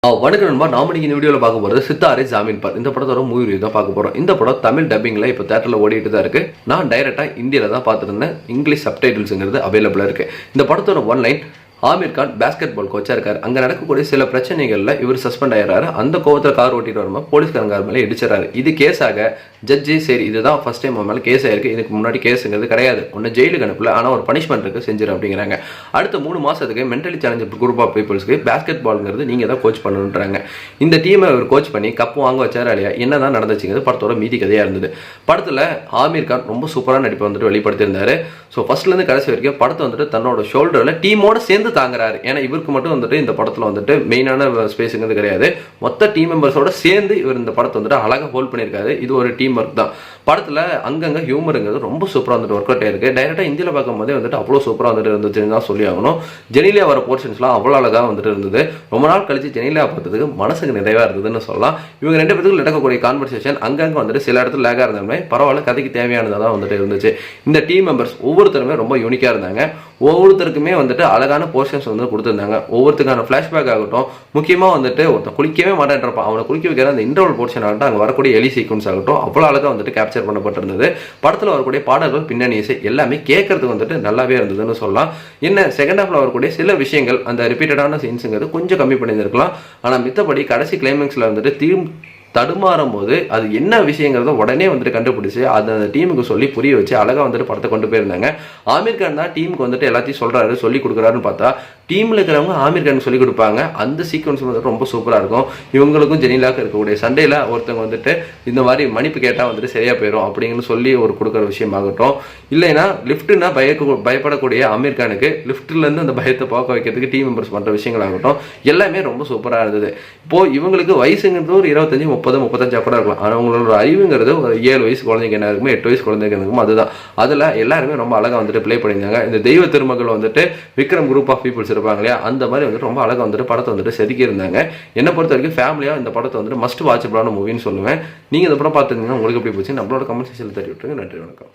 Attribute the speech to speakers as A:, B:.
A: வணக்கம் நண்பா. நாம இந்த வீடியோவில் பார்க்க போகிறது சித்தாரே ஜாமீன் பார். இந்த படத்தோட மூவி ரிவ்யூ தான் பார்க்க போகிறோம். இந்த படம் தமிழ் டப்பிங்கில் இப்போ தேட்டரில் ஓடிட்டு தான் இருக்குது. நான் டைரெக்டாக இந்தியாவில் தான் பார்த்துருந்தேன். இங்கிலீஷ் சப்டைட்டில்ஸுங்கிறது அவைலபிளாக இருக்குது. இந்த படத்தோட one line, Aamir Khan basketball கோச்சாக இருக்கார். அங்கே நடக்கக்கூடிய சில பிரச்சனைகளில் இவர் சஸ்பெண்ட் ஆகிறாரு. அந்த கோவத்தில் கார் ஓட்டிட்டு வரும்போது போலீஸ்காரங்க மேலே இடிச்சிடறாரு. இது கேஸாக ஜட்ஜி சரி இதுதான் ஃபர்ஸ்ட் டைம் மேலே கேஸ் ஆயிருக்கு, இதுக்கு முன்னாடி கேஸுங்கிறது கிடையாது, ஒன்று ஜெயிலுக்கு அனுப்பல, ஆனால் ஒரு பனிஷ்மெண்ட் இருக்கு செஞ்சிரு அப்படிங்கிறாங்க. அடுத்த 3 மாதத்துக்கு மென்டலி சேலஞ்ச் குரூப் ஆஃப் பீப்புள்ஸ்க்கு பேஸ்கெட் பால்ங்கிறது நீங்கள் தான் கோச் பண்ணணுன்றாங்க. இந்த டீமை இவர் கோச் பண்ணி கப்பு வாங்க வச்சாரா இல்லையா, என்னதான் நடந்துச்சுங்கிறது படத்தோட மீதி கதையாக இருந்தது. படத்தில் ஆமீர் கான் ரொம்ப சூப்பரான நடிப்பை வந்துட்டு வெளிப்படுத்தியிருந்தாரு. ஸோ ஃபர்ஸ்ட்லேருந்து கடைசி வரைக்கும் படத்தை வந்துட்டு தன்னோட ஷோல்டரில் டீமோட சேர்ந்து தாங்குறாரு. ஏன்னா இவருக்கு மட்டும் வந்துட்டு இந்த படத்தில் வந்துட்டு மெயினான ஸ்பேஸுங்கிறது கிடையாது, மொத்த டீம் மெம்பர்ஸோட சேர்ந்து இவர் இந்த படத்தை வந்துட்டு அழகாக ஹோல்ட் பண்ணியிருக்காரு. இது ஒரு டீம் ஒர்க் தான். படத்தில் அங்கங்கே ஹியூமருங்கிறது ரொம்ப சூப்பராக வந்துட்டு ஒர்க் அவுட் ஆயிருக்கு. டைரெக்டாக இந்தியில் பார்க்கும்போதே வந்துட்டு அவ்வளோ சூப்பராக வந்துட்டு இருந்துச்சுன்னு தான் சொல்லி ஆகணும். ஜெனிலியா வர போர்ஷன்ஸ்லாம் அவ்வளோ அழகாக வந்துட்டு இருந்தது. ரொம்ப நாள் கழிச்சு ஜெனிலியா பார்த்ததுக்கு மனசுக்கு நிறைவாக இருந்ததுன்னு சொல்லலாம். இவங்க 2 பேருக்கு நடக்கக்கூடிய கான்வர்சேஷன் அங்கங்கே வந்துட்டு சில இடத்துல லேகாக இருந்தாலுமே பரவாயில்ல, கதைக்கு தேவையானதாக தான் வந்துட்டு இருந்துச்சு. இந்த டீம் மெம்பர்ஸ் ஒவ்வொருத்தருமே ரொம்ப யூனிக்காக இருந்தாங்க. ஒவ்வொருத்தருக்குமே வந்துட்டு அழகான போர்ஷன்ஸ் வந்து கொடுத்துருந்தாங்க. ஒவ்வொருத்தருக்கான ஃப்ளாஷ்பேக் ஆகட்டும், முக்கியமாக வந்துட்டு ஒருத்தன் குளிக்கவே மாட்டேன்றப்பான், அவனை குளிக்க வைக்கிற அந்த இன்டர்வல் போர்ஷன் ஆகட்டும், அங்கே வரக்கூடிய எலி சீக்வன்ஸ் ஆகட்டும், அவ்வளோ அழகாக வந்துட்டு கேப்சர் பண்ணப்பட்டிருந்தது. படத்தில் வரக்கூடிய பாடல்கள், பின்னணி இசை எல்லாமே கேட்கறதுக்கு வந்துட்டு நல்லாவே இருந்ததுன்னு சொல்லலாம். என்ன செகண்ட் ஹாஃப்ல வரக்கூடிய சில விஷயங்கள், அந்த ரிப்பீட்டடான சீன்ஸுங்கிறது கொஞ்சம் கம்மி பண்ணியிருந்திருக்கலாம். ஆனால் மித்தபடி கடைசி கிளைமேக்ஸில் வந்துட்டு தடுமாறும் போது அது என்ன விஷயங்கிறத உடனே வந்துட்டு கண்டுபிடிச்சு அதை அந்த டீமுக்கு சொல்லி புரிய வச்சு அழகாக வந்துட்டு படத்தை கொண்டு போயிருந்தாங்க. ஆமீர் கான் தான் டீமுக்கு வந்துட்டு எல்லாத்தையும் சொல்கிறாரு, சொல்லி கொடுக்குறாருன்னு பார்த்தா டீமில் இருக்கிறவங்க ஆமீர் கானுக்கு சொல்லிக் கொடுப்பாங்க. அந்த சீக்வன்ஸ் வந்து ரொம்ப சூப்பராக இருக்கும். இவங்களுக்கும் ஜெனிலாவுக்கு இருக்கக்கூடிய சண்டையில் ஒருத்தவங்க வந்துட்டு இந்த மாதிரி மன்னிப்பு கேட்டால் வந்துட்டு சரியாக போயிடும் அப்படிங்கன்னு சொல்லி ஒரு கொடுக்குற விஷயமாகட்டும், இல்லைன்னா லிஃப்ட்டுனா பயப்படக்கூடிய ஆமீர் கானுக்கு லிஃப்ட்லேருந்து அந்த பயத்தை போக்க வைக்கிறதுக்கு டீம் மெம்பர்ஸ் பண்ணுற விஷயங்களாகட்டும் எல்லாமே ரொம்ப சூப்பராக இருந்தது. இப்போது இவங்களுக்கு வயசுங்கிறது ஒரு 25, 30, 35 கூட இருக்கலாம். ஆனால் அவங்களோட அறிவுங்கிறது ஒரு 7 வயசு குழந்தைங்க என்ன இருக்குமோ, 8 வயசு குழந்தைங்க இருக்குமோ அதுதான். அதில் எல்லாருமே ரொம்ப அழகாக வந்துட்டு ப்ளே பண்ணியிருந்தாங்க. இந்த தெய்வ திருமகள் வந்துட்டு விக்ரம் குரூப் ஆஃப் பீப்புள்ஸ் இருப்பாங்க இல்லையா, அந்த மாதிரி வந்துட்டு ரொம்ப அழகாக வந்துட்டு படத்தை வந்துட்டு செதுக்கி இருந்தாங்க. என்னை பொறுத்த வரைக்கும் ஃபேமிலியாக இந்த படத்தை வந்துட்டு மஸ்ட் வாட்சபிளான மூவின்னு சொல்லுவேன். நீங்கள் இந்த படம் பார்த்துருந்தீங்கன்னா உங்களுக்கு எப்படி போச்சு நம்மளோட கமெண்ட் செக்ஷனில் தட்டி விட்டுருங்க. நன்றி, வணக்கம்.